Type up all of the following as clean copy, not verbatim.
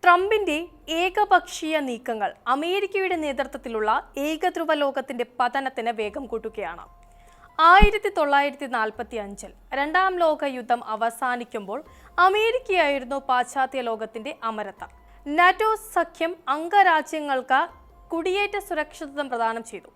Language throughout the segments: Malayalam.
ട്രംപിന്റെ ഏകപക്ഷീയ നീക്കങ്ങൾ അമേരിക്കയുടെ നേതൃത്വത്തിലുള്ള ഏകധ്രുവ ലോകത്തിന്റെ പതനത്തിന് വേഗം കൂട്ടുകയാണ്. 1945 രണ്ടാം ലോക യുദ്ധം അവസാനിക്കുമ്പോൾ അമേരിക്കയായിരുന്നു പാശ്ചാത്യ ലോകത്തിന്റെ അമരത്ത. നാറ്റോ സഖ്യം അംഗരാജ്യങ്ങൾക്ക് കുടിയേറ്റ സുരക്ഷിതത്വം പ്രദാനം ചെയ്തു.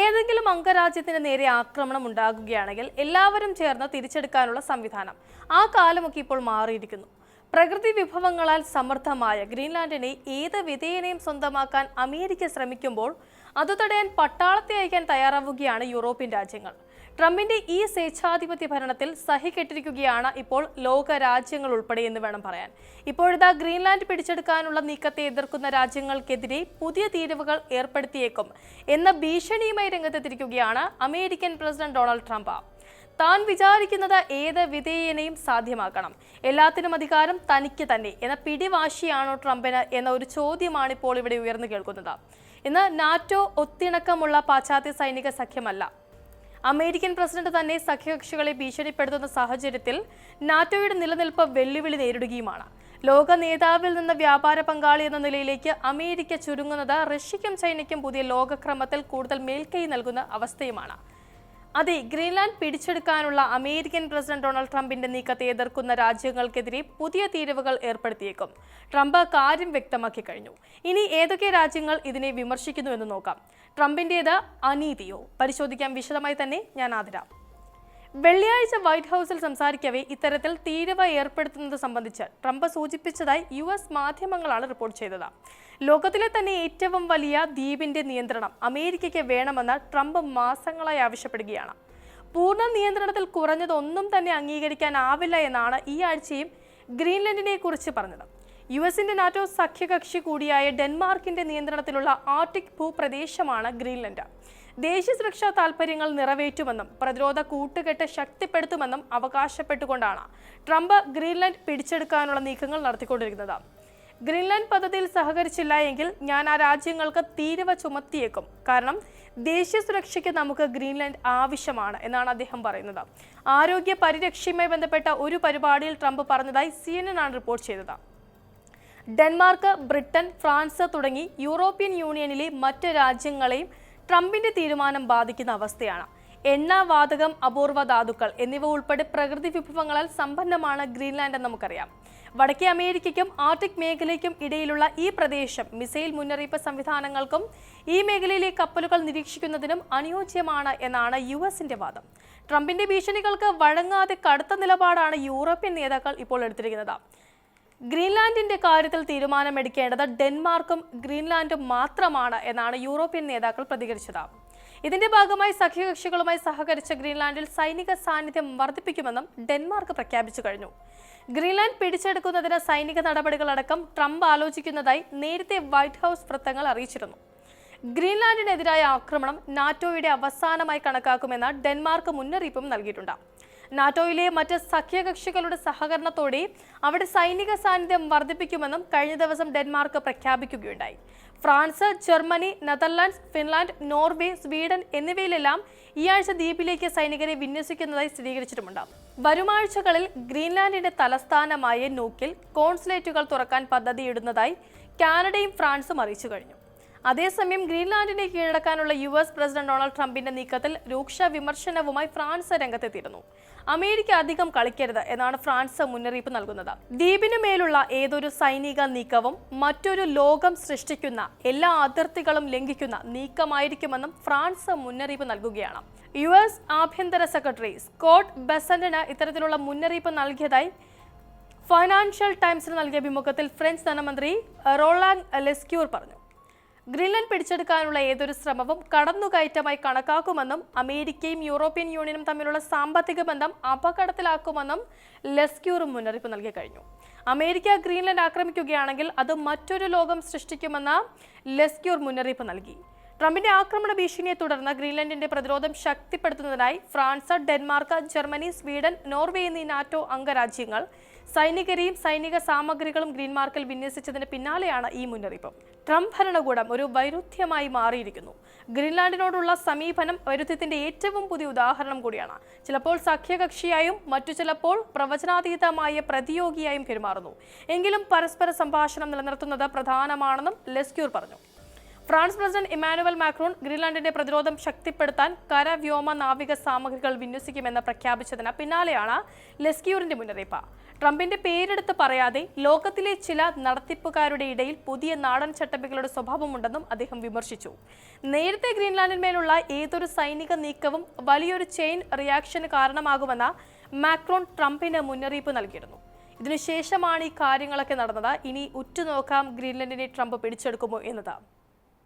ഏതെങ്കിലും അംഗരാജ്യത്തിന് നേരെ ആക്രമണം ഉണ്ടാകുകയാണെങ്കിൽ എല്ലാവരും ചേർന്ന് തിരിച്ചെടുക്കാനുള്ള സംവിധാനം. ആ കാലമൊക്കെ ഇപ്പോൾ മാറിയിരിക്കുന്നു. പ്രകൃതി വിഭവങ്ങളാൽ സമൃദ്ധമായ ഗ്രീൻലാൻഡിനെ ഏത് വിധേയനെയും സ്വന്തമാക്കാൻ അമേരിക്ക ശ്രമിക്കുമ്പോൾ അത് തടയാൻ പട്ടാളത്തെ അയക്കാൻ തയ്യാറാവുകയാണ് യൂറോപ്യൻ രാജ്യങ്ങൾ. ട്രംപിന്റെ ഈ സ്വേച്ഛാധിപത്യ ഭരണത്തിൽ സഹികെട്ടിരിക്കുകയാണ് ഇപ്പോൾ ലോക രാജ്യങ്ങൾ ഉൾപ്പെടെ എന്ന് വേണം പറയാൻ. ഇപ്പോഴിതാ ഗ്രീൻലാൻഡ് പിടിച്ചെടുക്കാനുള്ള നീക്കത്തെ എതിർക്കുന്ന രാജ്യങ്ങൾക്കെതിരെ പുതിയ തീരുവകൾ ഏർപ്പെടുത്തിയേക്കും എന്ന ഭീഷണിയുമായി രംഗത്തെത്തിയിരിക്കുകയാണ് അമേരിക്കൻ പ്രസിഡന്റ് ഡൊണാൾഡ് ട്രംപ്. താൻ വിചാരിക്കുന്നത് ഏത് വിധേയനെയും സാധ്യമാക്കണം, എല്ലാത്തിനും അധികാരം തനിക്ക് തന്നെ എന്ന പിടിവാശിയാണോ ട്രംപിന് എന്ന ഒരു ചോദ്യമാണ് ഇപ്പോൾ ഇവിടെ ഉയർന്നു കേൾക്കുന്നത്. ഇന്ന് നാറ്റോ ഒത്തിണക്കമുള്ള പാശ്ചാത്യ സൈനിക സഖ്യമല്ല. അമേരിക്കൻ പ്രസിഡന്റ് തന്നെ സഖ്യകക്ഷികളെ ഭീഷണിപ്പെടുത്തുന്ന സാഹചര്യത്തിൽ നാറ്റോയുടെ നിലനിൽപ്പ് വെല്ലുവിളി നേരിടുകയുമാണ്. ലോക നേതാവിൽ നിന്ന് വ്യാപാര പങ്കാളി എന്ന നിലയിലേക്ക് അമേരിക്ക ചുരുങ്ങുന്നത് റഷ്യയ്ക്കും ചൈനയ്ക്കും പുതിയ ലോകക്രമത്തിൽ കൂടുതൽ മേൽക്കൈ നൽകുന്ന അവസ്ഥയുമാണ്. അതെ, ഗ്രീൻലാൻഡ് പിടിച്ചെടുക്കാനുള്ള അമേരിക്കൻ പ്രസിഡന്റ് ഡൊണാൾഡ് ട്രംപിന്റെ നീക്കത്തെ എതിർക്കുന്ന രാജ്യങ്ങൾക്കെതിരെ പുതിയ തീരുവകൾ ഏർപ്പെടുത്തിയേക്കും. ട്രംപ് കാര്യം വ്യക്തമാക്കി കഴിഞ്ഞു. ഇനി ഏതൊക്കെ രാജ്യങ്ങൾ ഇതിനെ വിമർശിക്കുന്നു എന്ന് നോക്കാം. ട്രംപിന്റേത് അനീതിയോ? പരിശോധിക്കാം വിശദമായി തന്നെ. ഞാൻ ആതിര. വെള്ളിയാഴ്ച വൈറ്റ് ഹൗസിൽ സംസാരിക്കവേ ഇത്തരത്തിൽ തീരുവ ഏർപ്പെടുത്തുന്നത് സംബന്ധിച്ച് ട്രംപ് സൂചിപ്പിച്ചതായി US മാധ്യമങ്ങളാണ് റിപ്പോർട്ട് ചെയ്തത്. ലോകത്തിലെ തന്നെ ഏറ്റവും വലിയ ദ്വീപിന്റെ നിയന്ത്രണം അമേരിക്കയ്ക്ക് വേണമെന്ന് ട്രംപ് മാസങ്ങളായി ആവശ്യപ്പെടുകയാണ്. പൂർണ്ണ നിയന്ത്രണത്തിൽ കുറഞ്ഞതൊന്നും തന്നെ അംഗീകരിക്കാനാവില്ല എന്നാണ് ഈ ആഴ്ചയും ഗ്രീൻലൻഡിനെ കുറിച്ച് പറഞ്ഞത്. യുഎസിന്റെ നാറ്റോ സഖ്യകക്ഷി കൂടിയായ ഡെൻമാർക്കിന്റെ നിയന്ത്രണത്തിലുള്ള ആർട്ടിക് ഭൂപ്രദേശമാണ് ഗ്രീൻലൻഡ്. ദേശീയ സുരക്ഷാ താൽപര്യങ്ങൾ നിറവേറ്റുമെന്നും പ്രതിരോധ കൂട്ടുകെട്ട് ശക്തിപ്പെടുത്തുമെന്നും അവകാശപ്പെട്ടുകൊണ്ടാണ് ട്രംപ് ഗ്രീൻലാൻഡ് പിടിച്ചെടുക്കാനുള്ള നീക്കങ്ങൾ നടത്തിക്കൊണ്ടിരിക്കുന്നത്. ഗ്രീൻലാൻഡ് പദ്ധതിയിൽ സഹകരിച്ചില്ല എങ്കിൽ ഞാൻ ആ രാജ്യങ്ങൾക്ക് തീരുവ ചുമത്തിയേക്കും, കാരണം ദേശീയ സുരക്ഷയ്ക്ക് നമുക്ക് ഗ്രീൻലാൻഡ് ആവശ്യമാണ് എന്നാണ് അദ്ദേഹം പറയുന്നത്. ആരോഗ്യ പരിരക്ഷയുമായി ബന്ധപ്പെട്ട ഒരു പരിപാടിയിൽ ട്രംപ് പറഞ്ഞതായി CNN ആണ് റിപ്പോർട്ട് ചെയ്തത്. ഡെൻമാർക്ക്, ബ്രിട്ടൻ, ഫ്രാൻസ് തുടങ്ങി യൂറോപ്യൻ യൂണിയനിലെ മറ്റ് രാജ്യങ്ങളെയും ട്രംപിന്റെ തീരുമാനം ബാധിക്കുന്ന അവസ്ഥയാണ്. എണ്ണ, വാതകം, അപൂർവ ധാതുക്കൾ എന്നിവ ഉൾപ്പെടെ പ്രകൃതി വിഭവങ്ങളാൽ സമ്പന്നമാണ് ഗ്രീൻലാൻഡ് എന്ന് നമുക്കറിയാം. വടക്കേ അമേരിക്കയ്ക്കും ആർട്ടിക് മേഖലയ്ക്കും ഇടയിലുള്ള ഈ പ്രദേശം മിസൈൽ മുന്നറിയിപ്പ് സംവിധാനങ്ങൾക്കും ഈ മേഖലയിലെ കപ്പലുകൾ നിരീക്ഷിക്കുന്നതിനും അനുയോജ്യമാണ് എന്നാണ് USന്റെ വാദം. ട്രംപിന്റെ ഭീഷണികൾക്ക് വഴങ്ങാതെ കടുത്ത നിലപാടാണ് യൂറോപ്യൻ നേതാക്കൾ ഇപ്പോൾ എടുത്തിരിക്കുന്നത്. ഗ്രീൻലാൻഡിന്റെ കാര്യത്തിൽ തീരുമാനമെടുക്കേണ്ടത് ഡെൻമാർക്കും ഗ്രീൻലാൻഡും മാത്രമാണ് എന്നാണ് യൂറോപ്യൻ നേതാക്കൾ പ്രതികരിച്ചത്. ഇതിന്റെ ഭാഗമായി സഖ്യകക്ഷികളുമായി സഹകരിച്ച ഗ്രീൻലാൻഡിൽ സൈനിക സാന്നിധ്യം വർദ്ധിപ്പിക്കുമെന്നും ഡെൻമാർക്ക് പ്രഖ്യാപിച്ചു കഴിഞ്ഞു. ഗ്രീൻലാൻഡ് പിടിച്ചെടുക്കുന്നതിന് സൈനിക നടപടികളടക്കം ട്രംപ് ആലോചിക്കുന്നതായി നേരത്തെ വൈറ്റ് ഹൗസ് വൃത്തങ്ങൾ അറിയിച്ചിരുന്നു. ഗ്രീൻലാൻഡിനെതിരായ ആക്രമണം നാറ്റോയുടെ അവസാനമായി കണക്കാക്കുമെന്ന് ഡെൻമാർക്ക് മുന്നറിയിപ്പും നൽകിയിട്ടുണ്ട്. നാറ്റോയിലെ മറ്റ് സഖ്യകക്ഷികളുടെ സഹകരണത്തോടെ അവിടെ സൈനിക സാന്നിധ്യം വർദ്ധിപ്പിക്കുമെന്നും കഴിഞ്ഞ ദിവസം ഡെൻമാർക്ക് പ്രഖ്യാപിക്കുകയുണ്ടായി. France, Germany, Netherlands, Finland, Norway, Sweden എന്നിവയിലെല്ലാം ഈ ആഴ്ച ദ്വീപിലേക്ക് സൈനികരെ വിന്യസിക്കുന്നതായി സ്ഥിരീകരിച്ചിട്ടുമുണ്ട്. വരുമാഴ്ചകളിൽ ഗ്രീൻലാൻഡിന്റെ തലസ്ഥാനമായ നൂക്കിൽ കോൺസുലേറ്റുകൾ തുറക്കാൻ പദ്ധതിയിടുന്നതായി കാനഡയും ഫ്രാൻസും അറിയിച്ചു കഴിഞ്ഞു. അതേസമയം ഗ്രീൻലാൻഡിനെ കീഴടക്കാനുള്ള US പ്രസിഡന്റ് ഡൊണാൾഡ് ട്രംപിന്റെ നീക്കത്തിൽ രൂക്ഷ വിമർശനവുമായി ഫ്രാൻസ് രംഗത്തെത്തിയിരുന്നു. അമേരിക്ക അധികം കളിക്കരുത് എന്നാണ് ഫ്രാൻസ് മുന്നറിയിപ്പ് നൽകുന്നത്. ദ്വീപിനു മേലുള്ള ഏതൊരു സൈനിക നീക്കവും മറ്റൊരു ലോകം സൃഷ്ടിക്കുന്ന എല്ലാ അതിർത്തികളും ലംഘിക്കുന്ന നീക്കമായിരിക്കുമെന്നും ഫ്രാൻസ് മുന്നറിയിപ്പ് നൽകുകയാണ്. US ആഭ്യന്തര സെക്രട്ടറി സ്കോട്ട് ബെസന്റിന് ഇത്തരത്തിലുള്ള മുന്നറിയിപ്പ് നൽകിയതായി ഫൈനാൻഷ്യൽ ടൈംസിന് നൽകിയ അഭിമുഖത്തിൽ ഫ്രഞ്ച് ധനമന്ത്രി റോളാങ് ലെസ്ക്യൂർ പറഞ്ഞു. ഗ്രീൻലാൻഡ് പിടിച്ചെടുക്കാനുള്ള ഏതൊരു ശ്രമവും കടന്നുകയറ്റമായി കണക്കാക്കുമെന്നും അമേരിക്കയും യൂറോപ്യൻ യൂണിയനും തമ്മിലുള്ള സാമ്പത്തിക ബന്ധം അപകടത്തിലാക്കുമെന്നും ലെസ്ക്യൂറും മുന്നറിയിപ്പ് നൽകി കഴിഞ്ഞു. അമേരിക്ക ഗ്രീൻലാൻഡ് ആക്രമിക്കുകയാണെങ്കിൽ അത് മറ്റൊരു ലോകം സൃഷ്ടിക്കുമെന്ന് ലെസ്ക്യൂർ മുന്നറിയിപ്പ് നൽകി. ട്രംപിന്റെ ആക്രമണ ഭീഷണിയെ തുടർന്ന് ഗ്രീൻലാൻഡിന്റെ പ്രതിരോധം ശക്തിപ്പെടുത്തുന്നതിനായി France, Denmark, Germany, Sweden, Norway എന്നീ നാറ്റോ അംഗരാജ്യങ്ങൾ സൈനികരെയും സൈനിക സാമഗ്രികളും ഗ്രീൻ മാർക്കിൽ വിന്യസിച്ചതിന് പിന്നാലെയാണ് ഈ മുന്നറിയിപ്പ്. ട്രംപ് ഭരണകൂടം ഒരു വൈരുദ്ധ്യമായി മാറിയിരിക്കുന്നു. ഗ്രീൻലാൻഡിനോടുള്ള സമീപനം വൈരുദ്ധ്യത്തിന്റെ ഏറ്റവും പുതിയ ഉദാഹരണം കൂടിയാണ്. ചിലപ്പോൾ സഖ്യകക്ഷിയായും മറ്റു ചിലപ്പോൾ പ്രവചനാതീതമായ പ്രതിയോഗിയായും പെരുമാറുന്നു. എങ്കിലും പരസ്പര സംഭാഷണം നിലനിർത്തുന്നത് പ്രധാനമാണെന്നും ലെസ്ക്യൂർ പറഞ്ഞു. ഫ്രാൻസ് പ്രസിഡന്റ് ഇമ്മാനുവൽ മാക്രോൺ ഗ്രീൻലാൻഡിന്റെ പ്രതിരോധം ശക്തിപ്പെടുത്താൻ കര, വ്യോമ, നാവിക സാമഗ്രികൾ വിന്യസിക്കുമെന്ന് പ്രഖ്യാപിച്ചതിന് പിന്നാലെയാണ് ലെസ്ക്യൂറിന്റെ മുന്നറിയിപ്പ്. ട്രംപിന്റെ പേരെടുത്ത് പറയാതെ ലോകത്തിലെ ചില നടത്തിപ്പുകാരുടെ ഇടയിൽ പുതിയ നാടൻ ചട്ടമ്പികളുടെ സ്വഭാവമുണ്ടെന്നും അദ്ദേഹം വിമർശിച്ചു. നേരത്തെ ഗ്രീൻലാൻഡിന്മേലുള്ള ഏതൊരു സൈനിക നീക്കവും വലിയൊരു ചെയിൻ റിയാക്ഷന് കാരണമാകുമെന്ന് മാക്രോൺ ട്രംപിന് മുന്നറിയിപ്പ് നൽകിയിരുന്നു. ഇതിനുശേഷമാണ് ഈ കാര്യങ്ങളൊക്കെ നടന്നത്. ഇനി ഉറ്റുനോക്കാം ഗ്രീൻലാൻഡിനെ ട്രംപ് പിടിച്ചെടുക്കുമോ എന്നത്.